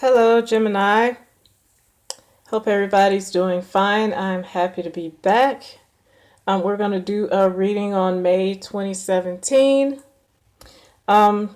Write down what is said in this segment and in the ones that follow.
Hello, Gemini. Hope everybody's doing fine. I'm happy to be back. We're going to do a reading on May 2017. Um,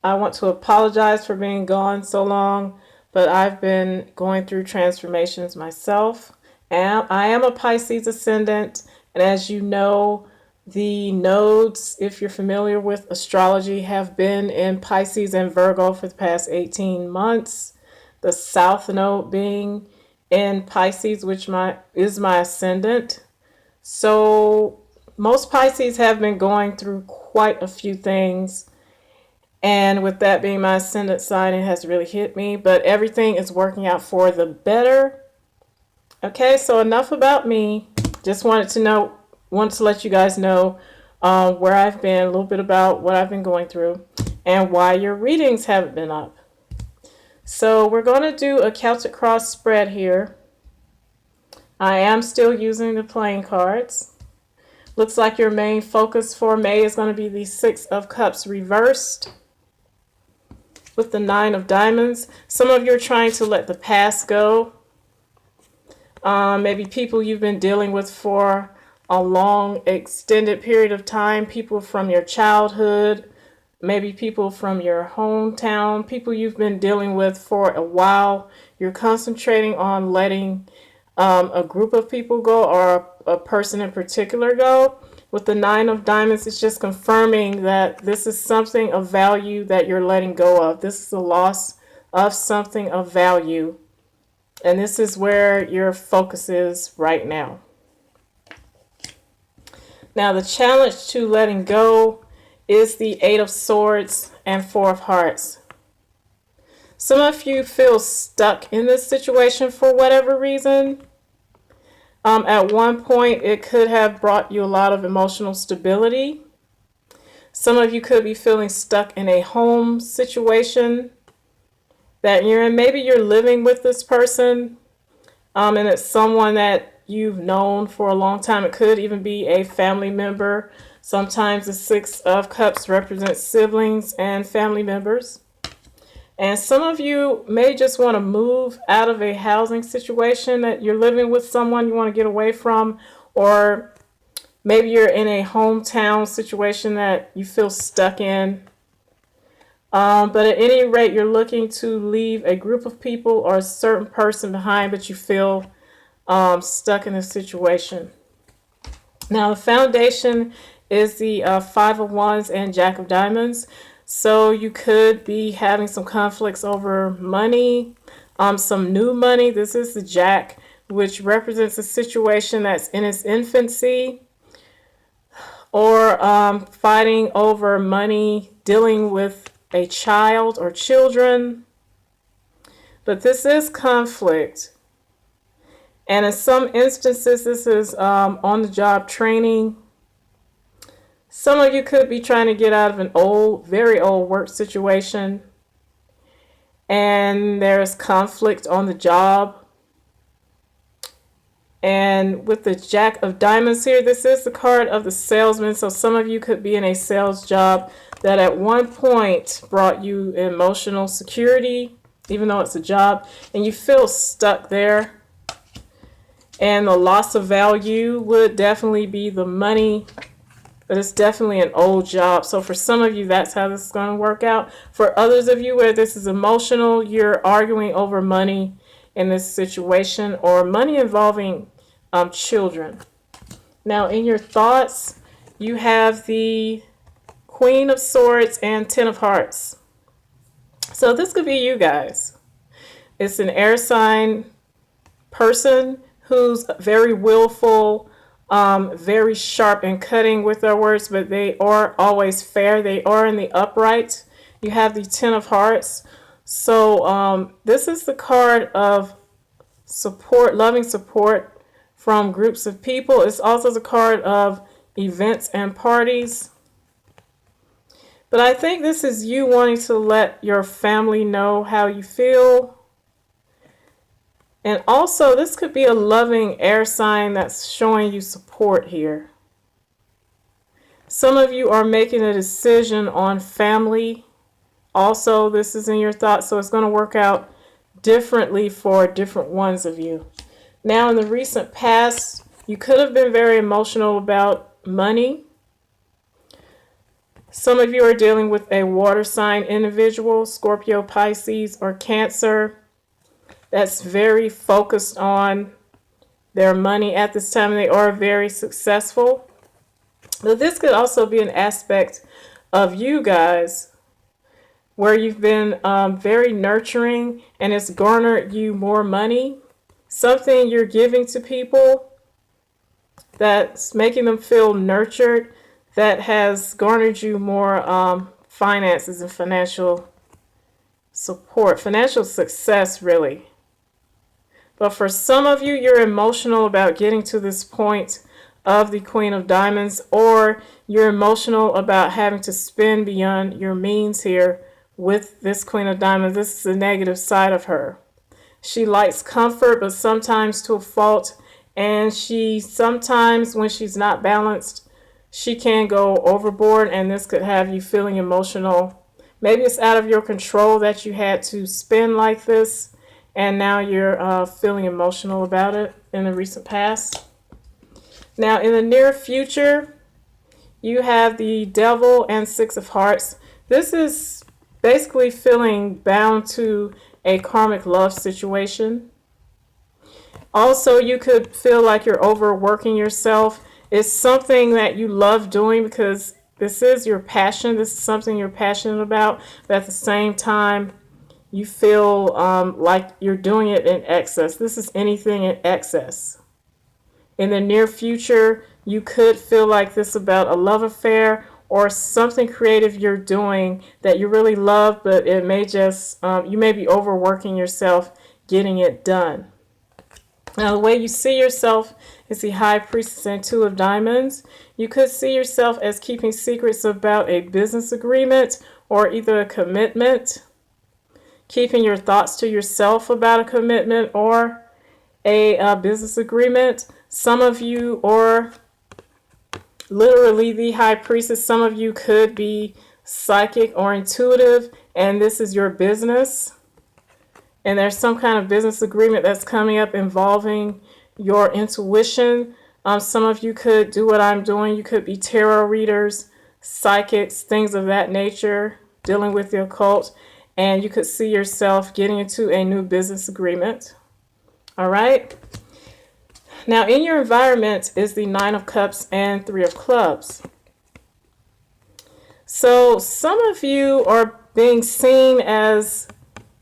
I want to apologize for being gone so long, but I've been going through transformations myself. And I am a Pisces ascendant, and as you know, the nodes, if you're familiar with astrology, have been in Pisces and Virgo for the past 18 months. The South Node being in Pisces, which is my ascendant. So most Pisces have been going through quite a few things. And with that being my ascendant sign, it has really hit me. But everything is working out for the better. Okay, so enough about me. Just wanted to let you guys know where I've been, a little bit about what I've been going through, and why your readings haven't been up. So we're going to do a Celtic cross spread here. I am still using the playing cards. Looks like your main focus for May is going to be the Six of Cups reversed with the Nine of Diamonds. Some of you are trying to let the past go. Maybe people you've been dealing with for a long, extended period of time, people from your childhood, maybe people from your hometown, people you've been dealing with for a while. You're concentrating on letting a group of people go or a person in particular go. With the Nine of Diamonds, it's just confirming that this is something of value that you're letting go of. This is a loss of something of value. And this is where your focus is right now. Now, the challenge to letting go is the Eight of Swords and Four of Hearts. Some of you feel stuck in this situation for whatever reason. At one point, it could have brought you a lot of emotional stability. Some of you could be feeling stuck in a home situation that you're in. Maybe you're living with this person, and it's someone that you've known for a long time. It could even be a family member. Sometimes the Six of Cups represents siblings and family members. And some of you may just want to move out of a housing situation that you're living with someone you want to get away from, or maybe you're in a hometown situation that you feel stuck in. But at any rate, you're looking to leave a group of people or a certain person behind, but you feel stuck in a situation. Now, the foundation is the Five of Wands and Jack of Diamonds. So you could be having some conflicts over money, some new money. This is the Jack, which represents a situation that's in its infancy, or fighting over money, dealing with a child or children. But this is conflict. And in some instances, this is on-the-job training. Some of you could be trying to get out of an old, very old work situation. And there's conflict on the job. And with the Jack of Diamonds here, this is the card of the salesman. So some of you could be in a sales job that at one point brought you emotional security, even though it's a job, and you feel stuck there. And the loss of value would definitely be the money, but it's definitely an old job. So for some of you, that's how this is going to work out. For others of you where this is emotional, you're arguing over money in this situation, or money involving children. Now, in your thoughts, you have the Queen of Swords and Ten of Hearts. So this could be you guys. It's an air sign person who's very willful, very sharp and cutting with their words, but they are always fair. They are in the upright. You have the Ten of Hearts. So this is the card of support, loving support from groups of people. It's also the card of events and parties. But I think this is you wanting to let your family know how you feel. And also, this could be a loving air sign that's showing you support here. Some of you are making a decision on family. Also, this is in your thoughts, so it's going to work out differently for different ones of you. Now, in the recent past, you could have been very emotional about money. Some of you are dealing with a water sign individual, Scorpio, Pisces, or Cancer, that's very focused on their money at this time. They are very successful. But this could also be an aspect of you guys where you've been very nurturing and it's garnered you more money. Something you're giving to people that's making them feel nurtured, that has garnered you more finances and financial support, financial success, really. But for some of you, you're emotional about getting to this point of the Queen of Diamonds, or you're emotional about having to spend beyond your means here with this Queen of Diamonds. This is the negative side of her. She likes comfort, but sometimes to a fault. And she sometimes, when she's not balanced, she can go overboard, and this could have you feeling emotional. Maybe it's out of your control that you had to spend like this, and now you're feeling emotional about it in the recent past. Now, in the near future, you have the Devil and Six of Hearts. This is basically feeling bound to a karmic love situation. Also, you could feel like you're overworking yourself. It's something that you love doing because this is your passion. This is something you're passionate about. But at the same time, you feel like you're doing it in excess. This is anything in excess. In the near future, you could feel like this about a love affair or something creative you're doing that you really love, but it may just, you may be overworking yourself getting it done. Now, the way you see yourself is the High Priestess and Two of Diamonds. You could see yourself as keeping secrets about a business agreement or either a commitment, keeping your thoughts to yourself about a commitment or a business agreement. Some of you, or literally the High Priestess, some of you could be psychic or intuitive, and this is your business. And there's some kind of business agreement that's coming up involving your intuition. Some of you could do what I'm doing. You could be tarot readers, psychics, things of that nature, dealing with the occult. And you could see yourself getting into a new business agreement. All right. Now, in your environment is the Nine of Cups and Three of Clubs. So some of you are being seen as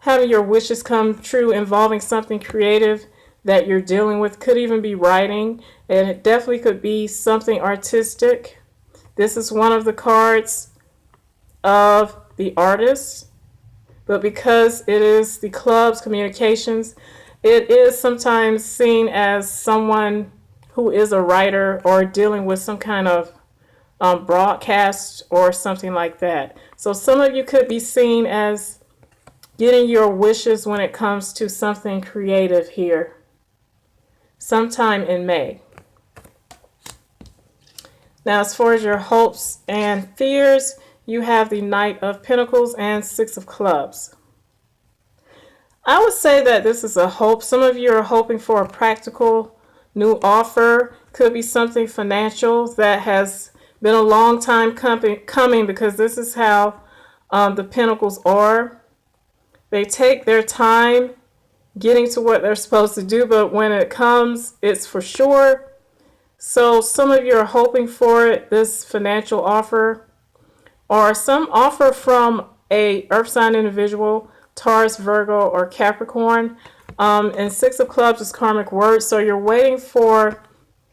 having your wishes come true involving something creative that you're dealing with. Could even be writing, and it definitely could be something artistic. This is one of the cards of the artist, but because it is the clubs, communications, it is sometimes seen as someone who is a writer or dealing with some kind of broadcast or something like that. So some of you could be seen as getting your wishes when it comes to something creative here sometime in May. Now, as far as your hopes and fears, you have the Knight of Pentacles and Six of Clubs. I would say that this is a hope. Some of you are hoping for a practical new offer. Could be something financial that has been a long time coming, because this is how the Pentacles are. They take their time getting to what they're supposed to do, but when it comes, it's for sure. So some of you are hoping for it, this financial offer, or some offer from a earth sign individual, Taurus, Virgo, or Capricorn. And Six of Clubs is karmic word, so you're waiting for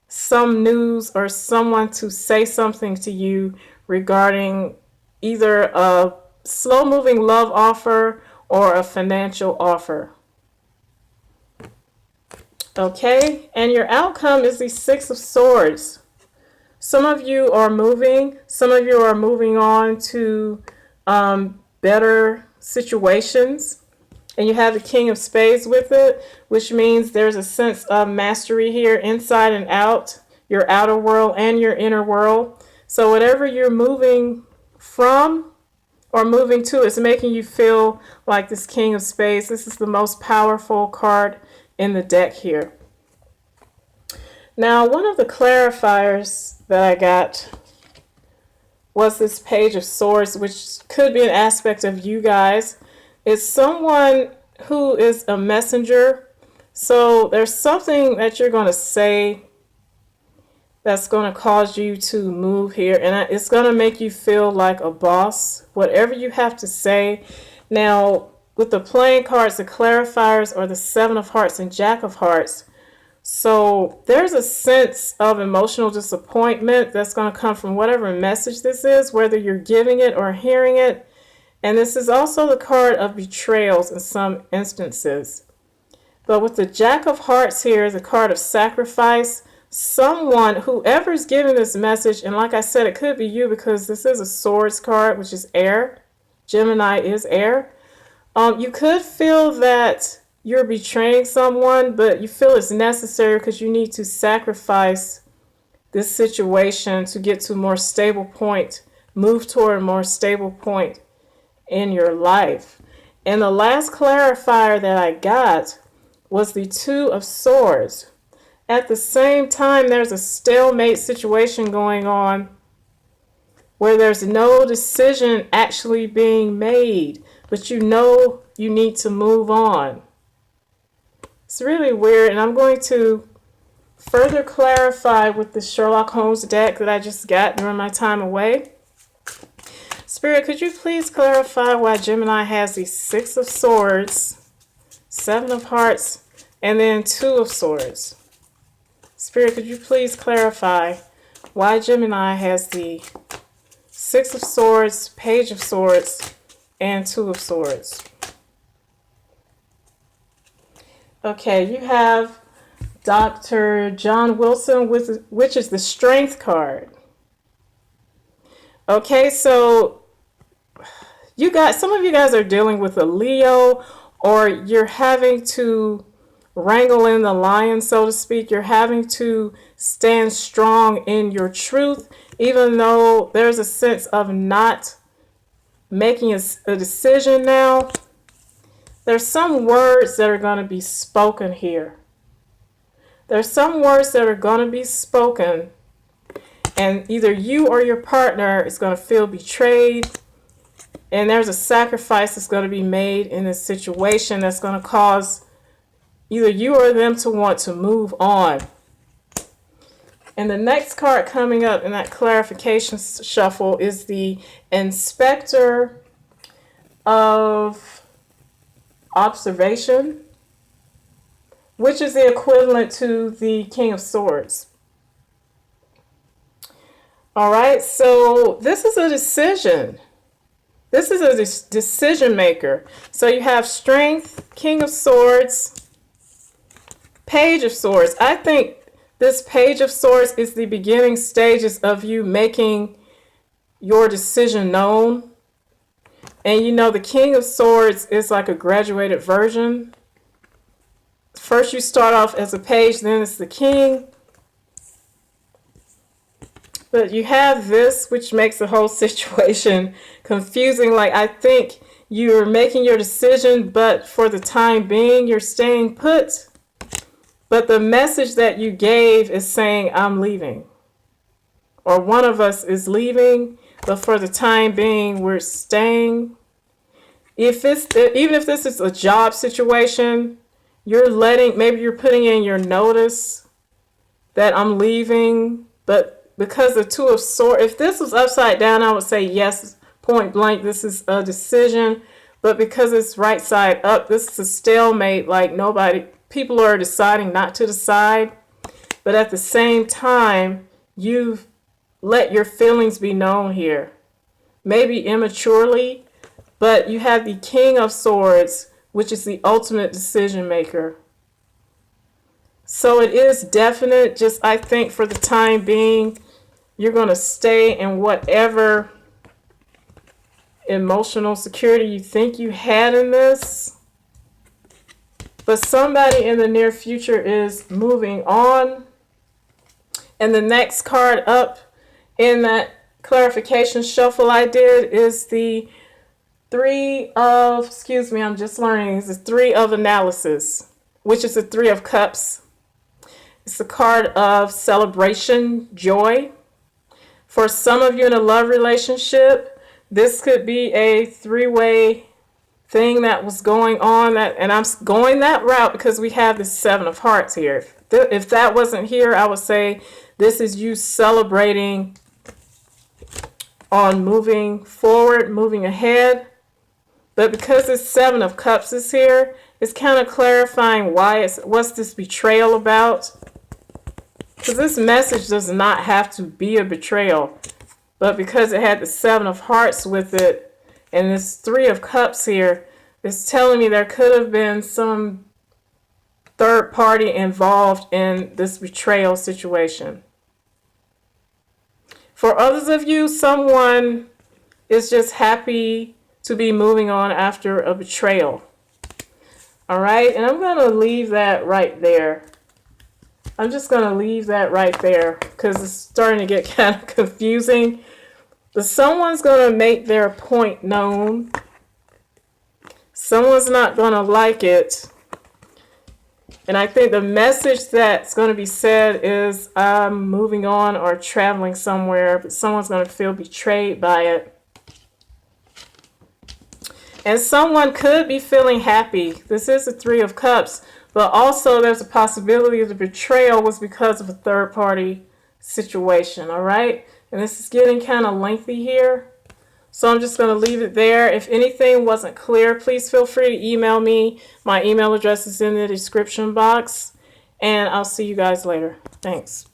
some news or someone to say something to you regarding either a slow-moving love offer or a financial offer. Okay, and your outcome is the Six of Swords. Some of you are moving. Some of you are moving on to better situations. And you have the King of Spades with it, which means there's a sense of mastery here, inside and out, your outer world and your inner world. So whatever you're moving from or moving to. It's making you feel like this King of Spades. This is the most powerful card in the deck here. Now, one of the clarifiers that I got was this Page of Swords, which could be an aspect of you guys. It's someone who is a messenger. So there's something that you're going to say that's going to cause you to move here, and it's going to make you feel like a boss, whatever you have to say. Now, with the playing cards, the clarifiers are the Seven of Hearts and Jack of Hearts. So there's a sense of emotional disappointment that's going to come from whatever message this is, whether you're giving it or hearing it. And this is also the card of betrayals in some instances. But with the Jack of Hearts here, the card of sacrifice, someone, whoever's giving this message, and like I said, it could be you because this is a Swords card, which is air. Gemini is air. You could feel that you're betraying someone, but you feel it's necessary because you need to sacrifice this situation to get to a more stable point, move toward a more stable point in your life. And the last clarifier that I got was the Two of Swords. At the same time, there's a stalemate situation going on where there's no decision actually being made, but you know you need to move on. It's really weird, and I'm going to further clarify with the Sherlock Holmes deck that I just got during my time away. Spirit, could you please clarify why Gemini has the Six of Swords, Seven of Hearts, and then Two of Swords? Spirit, could you please clarify why Gemini has the Six of Swords, Page of Swords, and Two of Swords? Okay, you have Dr. John Wilson, which is the Strength card. Okay, so some of you guys are dealing with a Leo, or you're having to wrangle in the lion, so to speak. You're having to stand strong in your truth, even though there's a sense of not making a decision now. There's some words that are going to be spoken here. There's some words that are going to be spoken, and either you or your partner is going to feel betrayed, and there's a sacrifice that's going to be made in this situation that's going to cause either you or them to want to move on. And the next card coming up in that clarification shuffle is the Inspector of Observation, which is the equivalent to the King of Swords. All right, so this is a decision. This is a decision maker. So you have Strength, King of Swords, Page of Swords. I think this Page of Swords is the beginning stages of you making your decision known. And you know, the King of Swords is like a graduated version. First you start off as a page, then it's the king. But you have this, which makes the whole situation confusing. Like, I think you're making your decision, but for the time being, you're staying put. But the message that you gave is saying, I'm leaving. Or one of us is leaving, but for the time being, we're staying. Even if this is a job situation, maybe you're putting in your notice that I'm leaving, but because the Two of Swords, if this was upside down, I would say yes, point blank, this is a decision. But because it's right side up, this is a stalemate, like people are deciding not to decide. But at the same time, you've let your feelings be known here. Maybe immaturely, but you have the King of Swords, which is the ultimate decision maker. So it is definite, just I think for the time being, you're going to stay in whatever emotional security you think you had in this. But somebody in the near future is moving on. And the next card up in that clarification shuffle I did is the I'm just learning. It's the Three of Analysis, which is the Three of Cups. It's a card of celebration, joy. For some of you in a love relationship, this could be a three-way thing that was going on, and I'm going that route because we have the Seven of Hearts here. If that wasn't here, I would say this is you celebrating on moving forward, moving ahead. But because this Seven of Cups is here, it's kind of clarifying what's this betrayal about. Because this message does not have to be a betrayal. But because it had the Seven of Hearts with it, and this Three of Cups here, it's telling me there could have been some third party involved in this betrayal situation. For others of you, someone is just happy to be moving on after a betrayal. All right, and I'm going to leave that right there. I'm just going to leave that right there because it's starting to get kind of confusing. But someone's going to make their point known. Someone's not going to like it. And I think the message that's going to be said is I'm moving on or traveling somewhere, but someone's going to feel betrayed by it. And someone could be feeling happy. This is the Three of Cups, but also there's a possibility the betrayal was because of a third party situation, all right? And this is getting kind of lengthy here. So I'm just going to leave it there. If anything wasn't clear, please feel free to email me. My email address is in the description box. And I'll see you guys later. Thanks.